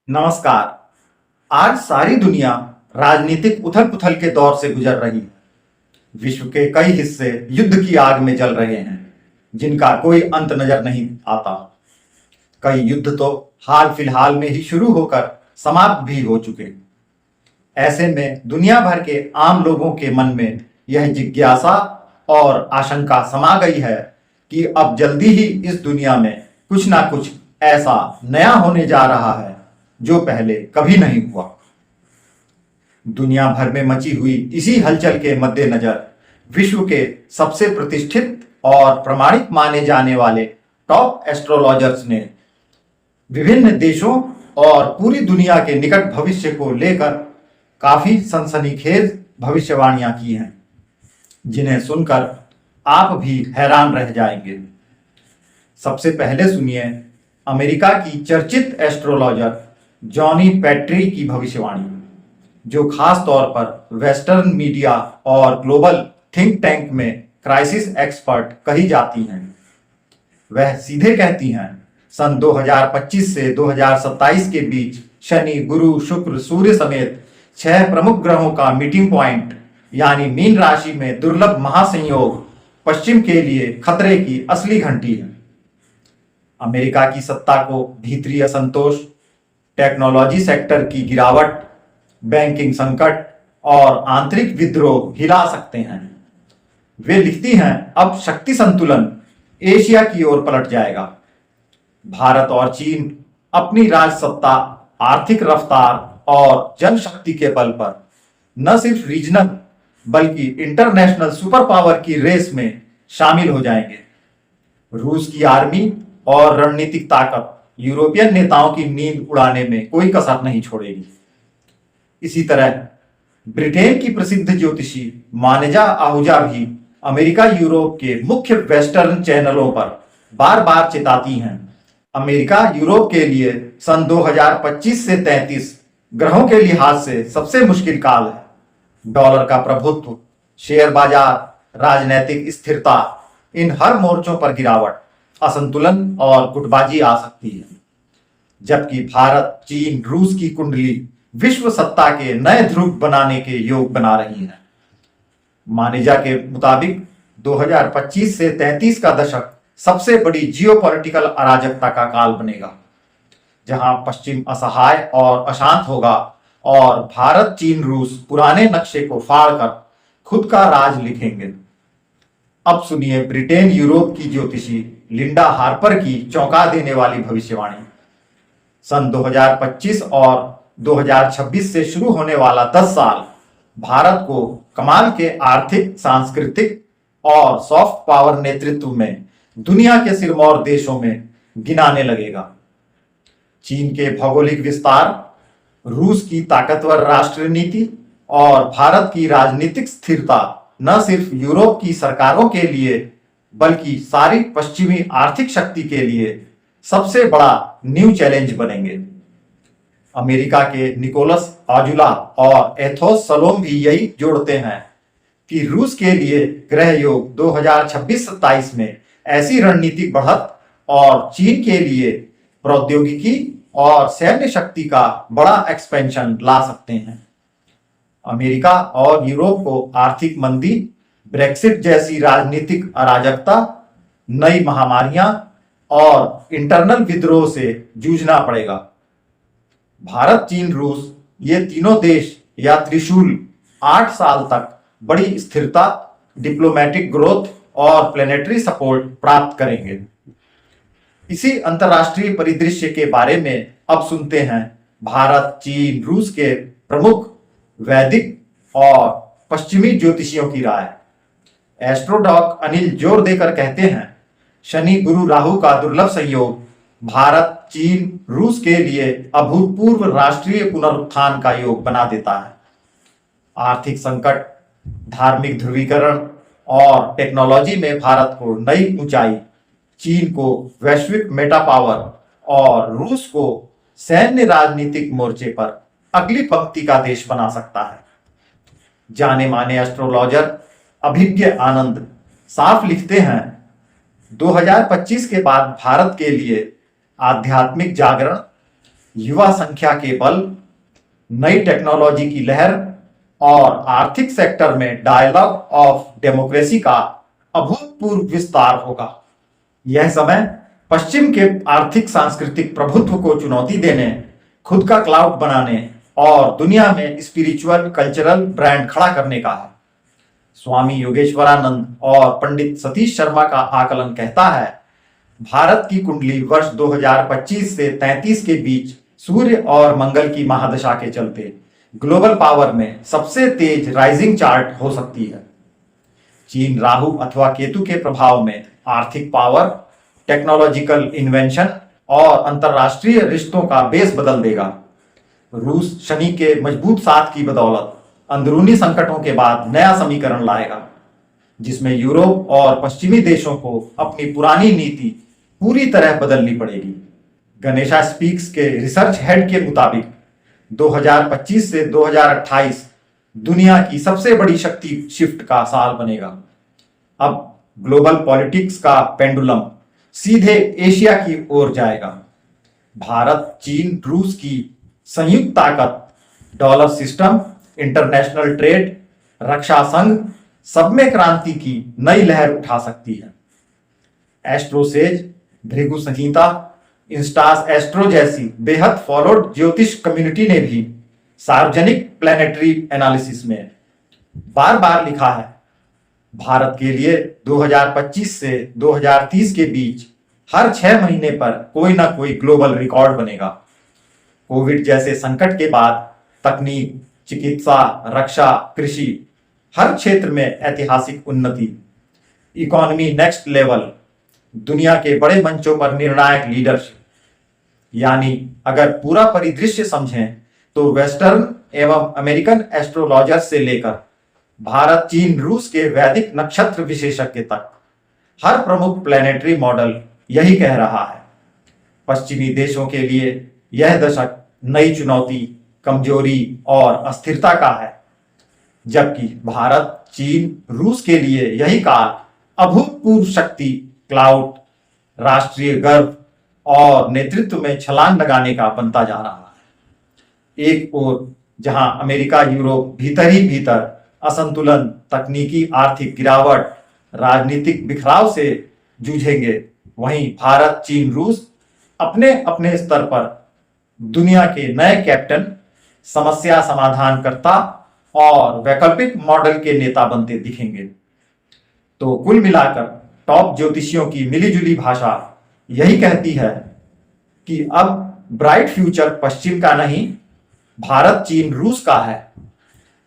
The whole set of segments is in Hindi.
नमस्कार। आज सारी दुनिया राजनीतिक उथल पुथल के दौर से गुजर रही है। विश्व के कई हिस्से युद्ध की आग में जल रहे हैं, जिनका कोई अंत नजर नहीं आता। कई युद्ध तो हाल फिलहाल में ही शुरू होकर समाप्त भी हो चुके। ऐसे में दुनिया भर के आम लोगों के मन में यह जिज्ञासा और आशंका समा गई है कि अब जल्दी ही इस दुनिया में कुछ ना कुछ ऐसा नया होने जा रहा है जो पहले कभी नहीं हुआ। दुनिया भर में मची हुई इसी हलचल के मद्देनजर विश्व के सबसे प्रतिष्ठित और प्रमाणित माने जाने वाले टॉप एस्ट्रोलॉजर्स ने विभिन्न देशों और पूरी दुनिया के निकट भविष्य को लेकर काफी सनसनीखेज भविष्यवाणियां की हैं, जिन्हें सुनकर आप भी हैरान रह जाएंगे। सबसे पहले सुनिए अमेरिका की चर्चित एस्ट्रोलॉजर जॉनी पैट्री की भविष्यवाणी, जो खास तौर पर वेस्टर्न मीडिया और ग्लोबल थिंक टैंक में क्राइसिस एक्सपर्ट कही जाती हैं। वह सीधे कहती हैं, सन 2025 से 2027 के बीच शनि, गुरु, शुक्र, सूर्य समेत 6 प्रमुख ग्रहों का मीटिंग पॉइंट यानी मीन राशि में दुर्लभ महासंयोग पश्चिम के लिए खतरे की असली घंटी है। अमेरिका की सत्ता को भीतरी असंतोष, टेक्नोलॉजी सेक्टर की गिरावट, बैंकिंग संकट और आंतरिक विद्रोह हिला सकते हैं। वे लिखती हैं, अब शक्ति संतुलन एशिया की ओर पलट जाएगा। भारत और चीन अपनी राजसत्ता, आर्थिक रफ्तार और जनशक्ति के बल पर न सिर्फ रीजनल बल्कि इंटरनेशनल सुपर पावर की रेस में शामिल हो जाएंगे। रूस की आर्मी और रणनीतिक ताकत यूरोपियन नेताओं की नींद उड़ाने में कोई कसर नहीं छोड़ेगी। इसी तरह ब्रिटेन की प्रसिद्ध ज्योतिषी मानेजा आहूजा भी अमेरिका यूरोप के मुख्य वेस्टर्न चैनलों पर बार बार चिताती हैं, अमेरिका यूरोप के लिए सन 2025 से 33 ग्रहों के लिहाज से सबसे मुश्किल काल है। डॉलर का प्रभुत्व, शेयर बाजार, राजनैतिक स्थिरता, इन हर मोर्चों पर गिरावट, असंतुलन और गुटबाजी आ सकती है। जबकि भारत, चीन, रूस की कुंडली विश्व सत्ता के नए ध्रुव बनाने के योग बना रही है। मानेजा के मुताबिक 2025 से 33 का दशक सबसे बड़ी जियोपॉलिटिकल अराजकता का काल बनेगा, जहां पश्चिम असहाय और अशांत होगा और भारत, चीन, रूस पुराने नक्शे को फाड़कर खुद का राज लिखेंगे। अब सुनिए ब्रिटेन यूरोप की ज्योतिषी लिंडा हार्पर की चौंका देने वाली भविष्यवाणी। सन 2025 और 2026 से शुरू होने वाला 10 साल भारत को कमाल के आर्थिक, सांस्कृतिक और सॉफ्ट पावर नेतृत्व में दुनिया के सिरमौर देशों में गिनाने लगेगा। चीन के भौगोलिक विस्तार, रूस की ताकतवर राष्ट्र नीति और भारत की राजनीतिक स्थिरता न सिर्फ यूरोप की सरकारों के लिए बल्कि सारी पश्चिमी आर्थिक शक्ति के लिए सबसे बड़ा न्यू चैलेंज बनेंगे। अमेरिका के निकोलस आजुला और एथोस सलोम भी यही जोड़ते हैं कि रूस के लिए ग्रह योग 2026-27 में ऐसी रणनीतिक बढ़त और चीन के लिए प्रौद्योगिकी और सैन्य शक्ति का बड़ा एक्सपेंशन ला सकते हैं। अमेरिका और यूरोप को आर्थिक मंदी, ब्रेक्सिट जैसी राजनीतिक अराजकता, नई महामारियां और इंटरनल विद्रोह से जूझना पड़ेगा। भारत, चीन, रूस ये तीनों देश या त्रिशूल 8 साल तक बड़ी स्थिरता, डिप्लोमेटिक ग्रोथ और प्लेनेटरी सपोर्ट प्राप्त करेंगे। इसी अंतरराष्ट्रीय परिदृश्य के बारे में अब सुनते हैं भारत, चीन, रूस के प्रमुख वैदिक और पश्चिमी ज्योतिषियों की राय। एस्ट्रोडॉक अनिल जोर देकर कहते हैं, शनि, गुरु, राहु का दुर्लभ संयोग भारत, चीन, रूस के लिए अभूतपूर्व राष्ट्रीय पुनरुत्थान का योग बना देता है। आर्थिक संकट, धार्मिक ध्रुवीकरण और टेक्नोलॉजी में भारत को नई ऊंचाई, चीन को वैश्विक मेटा पावर और रूस को सैन्य राजनीतिक मोर्चे पर अगली पंक्ति का देश बना सकता है। जाने माने एस्ट्रोलॉजर अभिज्ञ आनंद साफ लिखते हैं, 2025 के बाद भारत के लिए आध्यात्मिक जागरण, युवा संख्या के बल, नई टेक्नोलॉजी की लहर और आर्थिक सेक्टर में डायलॉग ऑफ डेमोक्रेसी का अभूतपूर्व विस्तार होगा। यह समय पश्चिम के आर्थिक सांस्कृतिक प्रभुत्व को चुनौती देने, खुद का क्लाउड बनाने और दुनिया में स्पिरिचुअल कल्चरल ब्रांड खड़ा करने का है। स्वामी योगेश्वरानंद और पंडित सतीश शर्मा का आकलन कहता है, भारत की कुंडली वर्ष 2025 से 33 के बीच सूर्य और मंगल की महादशा के चलते ग्लोबल पावर में सबसे तेज राइजिंग चार्ट हो सकती है। चीन राहु अथवा केतु के प्रभाव में आर्थिक पावर, टेक्नोलॉजिकल इन्वेंशन और अंतरराष्ट्रीय रिश्तों का बेस बदल देगा। रूस शनि के मजबूत साथ की बदौलत अंदरूनी संकटों के बाद नया समीकरण लाएगा, जिसमें यूरोप और पश्चिमी देशों को अपनी पुरानी नीति पूरी तरह बदलनी पड़ेगी। गणेशा स्पीक्स के रिसर्च हेड के मुताबिक 2025 से 2028 दुनिया की सबसे बड़ी शक्ति शिफ्ट का साल बनेगा। अब ग्लोबल पॉलिटिक्स का पेंडुलम सीधे एशिया की ओर जाएगा। भारत, चीन, रूस की संयुक्त ताकत, डॉलर सिस्टम, इंटरनेशनल ट्रेड, रक्षा संघ, सब में क्रांति की नई लहर उठा सकती है। एस्ट्रोसेज, भृगु संहिता, इंस्टास एस्ट्रो जैसी बेहद फॉलोड ज्योतिष कम्युनिटी ने भी सार्वजनिक प्लैनेटरी एनालिसिस में बार बार लिखा है, भारत के लिए 2025 से 2030 के बीच हर 6 महीने पर कोई ना कोई ग्लोबल रिकॉर्ड बनेगा। कोविड जैसे संकट के बाद तकनीक, चिकित्सा, रक्षा, कृषि, हर क्षेत्र में ऐतिहासिक उन्नति, इकोनॉमी नेक्स्ट लेवल, दुनिया के बड़े मंचों पर निर्णायक लीडरशिप। यानी अगर पूरा परिदृश्य समझें तो वेस्टर्न एवं अमेरिकन एस्ट्रोलॉजर से लेकर भारत, चीन, रूस के वैदिक नक्षत्र विशेषज्ञ तक हर प्रमुख प्लैनेटरी मॉडल यही कह रहा है। पश्चिमी देशों के लिए यह दशक नई चुनौती, कमजोरी और अस्थिरता का है, जबकि भारत, चीन, रूस के लिए यही काल अभूतपूर्व शक्ति, क्लाउड, राष्ट्रीय गर्व और नेतृत्व में छलांग लगाने का बनता जा रहा है। एक ओर जहां अमेरिका, यूरोप भीतर ही भीतर असंतुलन, तकनीकी आर्थिक गिरावट, राजनीतिक बिखराव से जूझेंगे, वहीं भारत, चीन, रूस अपने अपने स्तर पर दुनिया के नए कैप्टन, समस्या समाधानकर्ता और वैकल्पिक मॉडल के नेता बनते दिखेंगे। तो कुल मिलाकर टॉप ज्योतिषियों की मिलीजुली भाषा यही कहती है कि अब ब्राइट फ्यूचर पश्चिम का नहीं, भारत, चीन, रूस का है।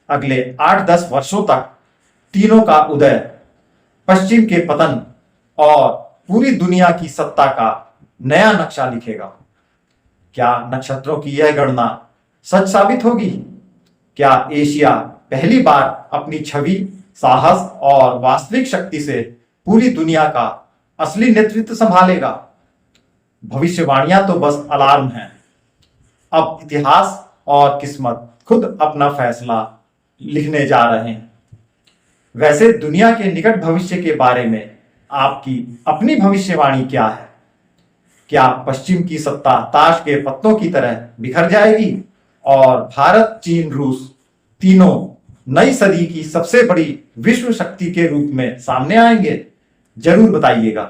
अगले 8-10 वर्षों तक तीनों का उदय, पश्चिम के पतन और पूरी दुनिया की सत्ता का नया नक्शा लिखेगा। क्या नक्षत्रों की यह गणना सच साबित होगी? क्या एशिया पहली बार अपनी छवि, साहस और वास्तविक शक्ति से पूरी दुनिया का असली नेतृत्व संभालेगा? भविष्यवाणियां तो बस अलार्म हैं। अब इतिहास और किस्मत खुद अपना फैसला लिखने जा रहे हैं। वैसे दुनिया के निकट भविष्य के बारे में आपकी अपनी भविष्यवाणी क्या है? क्या पश्चिम की सत्ता ताश के पत्तों की तरह बिखर जाएगी और भारत, चीन, रूस तीनों नई सदी की सबसे बड़ी विश्व शक्ति के रूप में सामने आएंगे? जरूर बताइएगा।